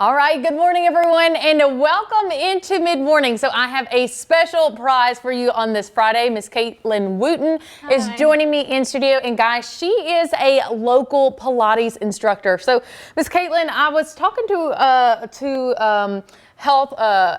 All right, good morning everyone and welcome into mid-morning. So I have a special prize for you on this Friday. Miss Caitlyn Wooten is joining me in studio, and guys, she is a local Pilates instructor. So Miss Caitlyn, I was talking to health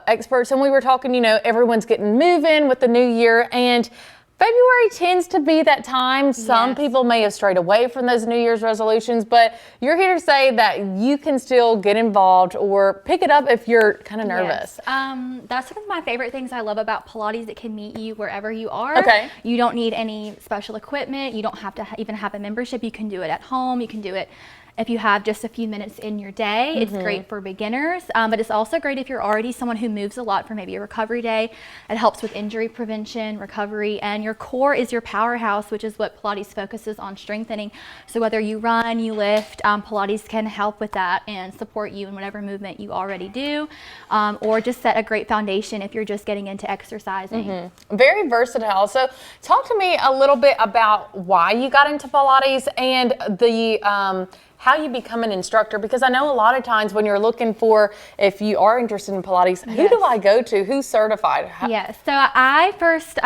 experts, and we were talking, you know, everyone's getting moving with the new year, and February tends to be that time. Some people may have strayed away from those New Year's resolutions, but you're here to say that you can still get involved or pick it up if you're kind of nervous. Yes. That's one of my favorite things I love about Pilates. It can meet you wherever you are. Okay. You don't need any special equipment. You don't have to even have a membership. You can do it at home. You can do it if you have just a few minutes in your day. It's great for beginners, but it's also great if you're already someone who moves a lot for maybe a recovery day. It helps with injury prevention, recovery, and your core is your powerhouse, which is what Pilates focuses on strengthening. So whether you run, you lift, Pilates can help with that and support you in whatever movement you already do, or just set a great foundation if you're just getting into exercising. Very versatile. So talk to me a little bit about why you got into Pilates and the how you become an instructor, because I know a lot of times when you're looking for, if you are interested in Pilates, who do I go to? Who's certified? Yes, so I first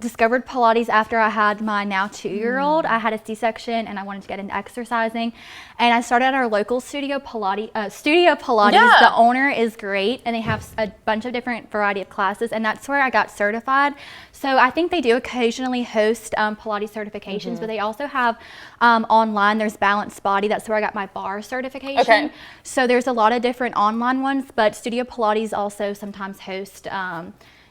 discovered Pilates after I had my now 2-year-old. I had a C-section and I wanted to get into exercising, and I started at our local Studio Pilates. The owner is great, and they have a bunch of different variety of classes, and that's where I got certified. So I think they do occasionally host Pilates certifications, but they also have online. There's Balanced Body. That's where I got my bar certification. Okay. So there's a lot of different online ones, but Studio Pilates also sometimes host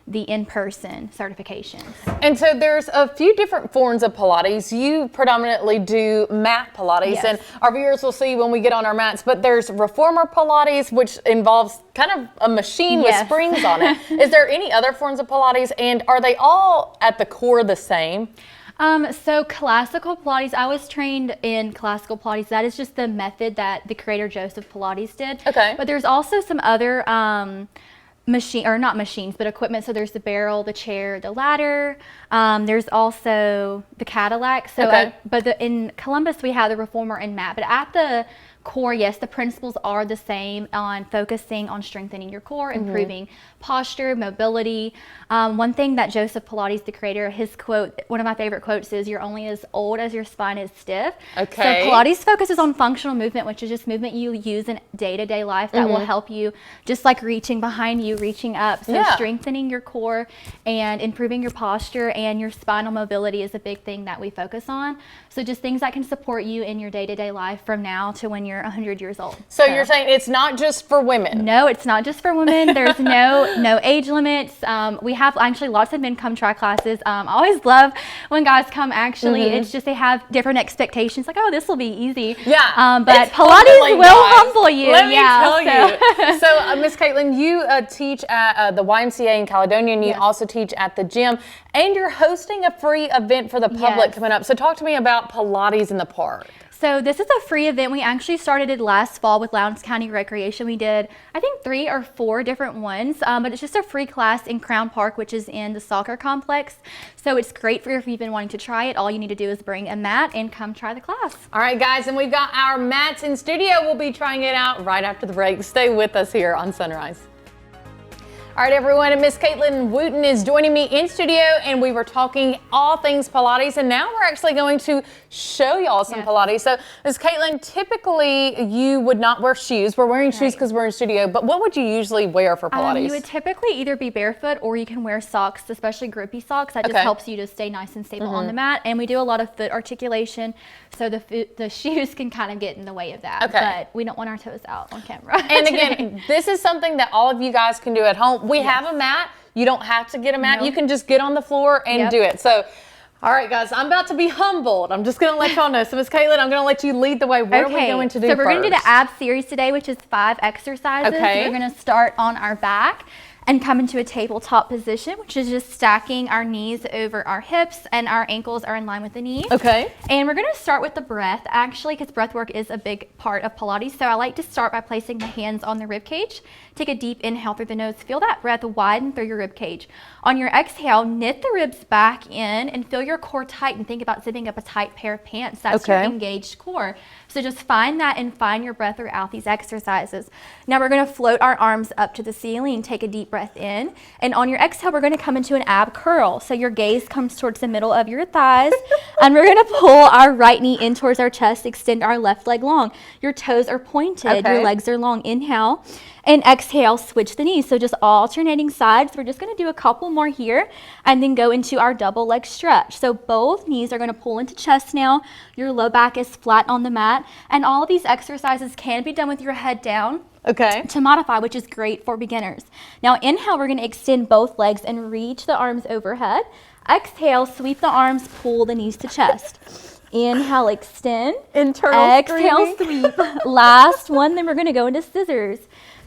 the in-person certifications. And so there's a few different forms of Pilates. You predominantly do mat Pilates, and our viewers will see when we get on our mats, but there's Reformer Pilates, which involves kind of a machine with springs on it. Is there any other forms of Pilates, and are they all at the core the same? So classical Pilates, I was trained in classical Pilates. That is just the method that the creator Joseph Pilates did. Okay. But there's also some other not machines, but equipment. So there's the barrel, the chair, the ladder. There's also the Cadillac. So, in Columbus we have the Reformer and mat. But at the core, yes, the principles are the same on focusing on strengthening your core, improving posture, mobility. One thing that Joseph Pilates, the creator, his quote, one of my favorite quotes is, "You're only as old as your spine is stiff." Okay. So Pilates focuses on functional movement, which is just movement you use in day-to-day life that will help you, just like reaching behind you, reaching up. So strengthening your core and improving your posture and your spinal mobility is a big thing that we focus on. So just things that can support you in your day-to-day life from now to when you're 100 years old. So you're saying it's not just for women? No, it's not just for women. There's no age limits. We have actually lots of men come try classes. I always love when guys come, actually. It's just they have different expectations, like, oh, this will be easy. Yeah. But Pilates will humble you. Let me tell you. So Miss Caitlyn, you teach at the YMCA in Caledonia, and you also teach at the gym, and you're hosting a free event for the public coming up. So talk to me about Pilates in the Park. So this is a free event. We actually started it last fall with Lowndes County Recreation. We did, I think, 3 or 4 different ones, but it's just a free class in Crown Park, which is in the soccer complex. So it's great for if you've been wanting to try it. All you need to do is bring a mat and come try the class. All right, guys, and we've got our mats in studio. We'll be trying it out right after the break. Stay with us here on Sunrise. All right, everyone, and Miss Caitlyn Wooten is joining me in studio, and we were talking all things Pilates, and now we're actually going to show y'all some Pilates. So, Miss Caitlyn, typically you would not wear shoes. We're wearing shoes because we're in studio, but what would you usually wear for Pilates? You would typically either be barefoot or you can wear socks, especially grippy socks. That just helps you to stay nice and stable on the mat, and we do a lot of foot articulation, so the shoes can kind of get in the way of that, but we don't want our toes out on camera. And again, this is something that all of you guys can do at home. We have a mat. You don't have to get a mat. You can just get on the floor and do it. So, all right, guys, I'm about to be humbled. I'm just going to let y'all know. So, Miss Caitlyn, I'm going to let you lead the way. What are we going to do So we're going to do the ab series today, which is 5 exercises. Okay. We're going to start on our back. and come into a tabletop position, which is just stacking our knees over our hips and our ankles are in line with the knees. Okay. And we're gonna start with the breath, actually, because breath work is a big part of Pilates. So I like to start by placing the hands on the rib cage. Take a deep inhale through the nose. Feel that breath widen through your rib cage. On your exhale, knit the ribs back in and feel your core tight and think about zipping up a tight pair of pants. That's your engaged core. So just find that and find your breath throughout these exercises. Now we're gonna float our arms up to the ceiling, take a deep breath in. And on your exhale, we're gonna come into an ab curl. So your gaze comes towards the middle of your thighs. And we're gonna pull our right knee in towards our chest, extend our left leg long. Your toes are pointed, your legs are long. Inhale. And exhale, switch the knees. So just alternating sides. We're just gonna do a couple more here and then go into our double leg stretch. So both knees are gonna pull into chest now. Your low back is flat on the mat. And all of these exercises can be done with your head down. To modify, which is great for beginners. Now inhale, we're gonna extend both legs and reach the arms overhead. Exhale, sweep the arms, pull the knees to chest. Inhale, extend. Exhale, sweep. Last one, then we're gonna go into scissors.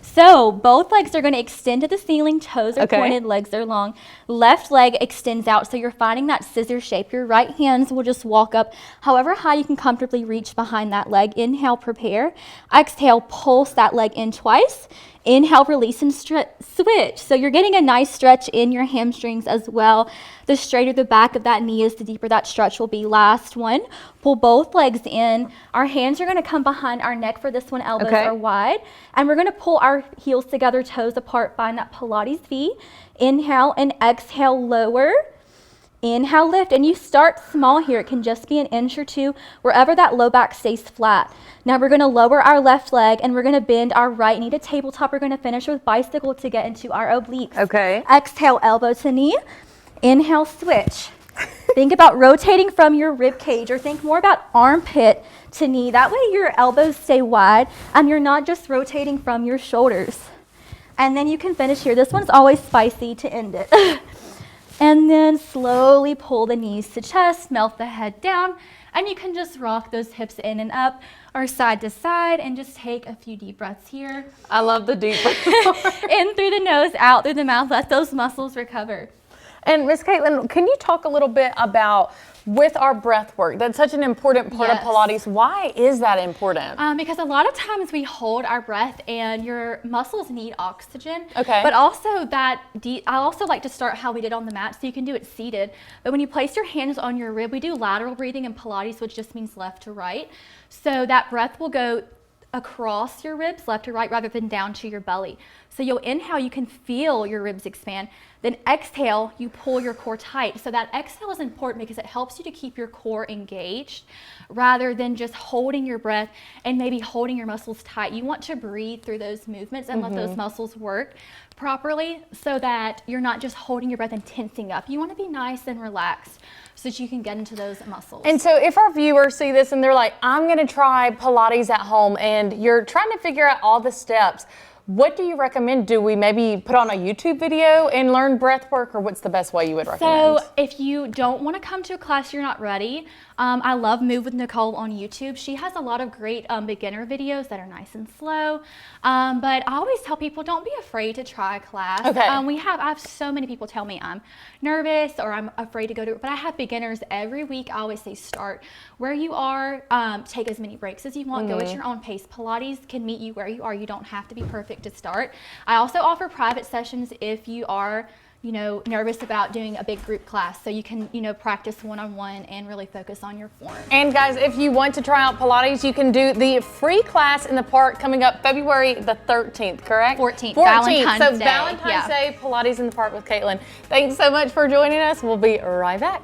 So both legs are going to extend to the ceiling, toes are pointed, legs are long. Left leg extends out, so you're finding that scissor shape. Your right hands will just walk up however high you can comfortably reach behind that leg. Inhale, prepare. Exhale, pulse that leg in twice. Inhale, release and switch. So you're getting a nice stretch in your hamstrings as well. The straighter the back of that knee is, the deeper that stretch will be. Last one, pull both legs in. Our hands are gonna come behind our neck for this one, elbows are wide. And we're gonna pull our heels together, toes apart, find that Pilates V. Inhale and exhale, lower. Inhale, lift, and you start small here. It can just be an inch or two, wherever that low back stays flat. Now we're gonna lower our left leg and we're gonna bend our right knee to tabletop. We're gonna finish with bicycle to get into our obliques. Exhale, elbow to knee. Inhale, switch. Think about rotating from your rib cage, or think more about armpit to knee. That way your elbows stay wide and you're not just rotating from your shoulders. And then you can finish here. This one's always spicy to end it. And then slowly pull the knees to chest, melt the head down, and you can just rock those hips in and up or side to side and just take a few deep breaths here. I love the deep breath. In through the nose, out through the mouth, let those muscles recover. And Miss Caitlyn, can you talk a little bit about with our breath work? That's such an important part of Pilates. Why is that important? Because a lot of times we hold our breath and your muscles need oxygen. But also I also like to start how we did on the mat, so you can do it seated. But when you place your hands on your rib, we do lateral breathing in Pilates, which just means left to right. So that breath will go across your ribs, left to right, rather than down to your belly. So you'll inhale, you can feel your ribs expand. Then exhale, you pull your core tight. So that exhale is important because it helps you to keep your core engaged rather than just holding your breath and maybe holding your muscles tight. You want to breathe through those movements and let those muscles work properly so that you're not just holding your breath and tensing up. You want to be nice and relaxed so that you can get into those muscles. And so if our viewers see this and they're like, I'm going to try Pilates at home, and you're trying to figure out all the steps, what do you recommend? Do we maybe put on a YouTube video and learn breath work, or what's the best way you would recommend? So if you don't want to come to a class, you're not ready, I love Move with Nicole on YouTube. She has a lot of great beginner videos that are nice and slow. But I always tell people, don't be afraid to try a class. I have so many people tell me I'm nervous or I'm afraid to go to it, but I have beginners every week. I always say start where you are, take as many breaks as you want, go at your own pace. Pilates can meet you where you are. You don't have to be perfect to start. I also offer private sessions if you are nervous about doing a big group class, so you can, practice one-on-one and really focus on your form. And guys, if you want to try out Pilates, you can do the free class in the park coming up February the 13th, correct? 14th. Valentine's Day, Pilates in the park with Caitlyn. Thanks so much for joining us. We'll be right back.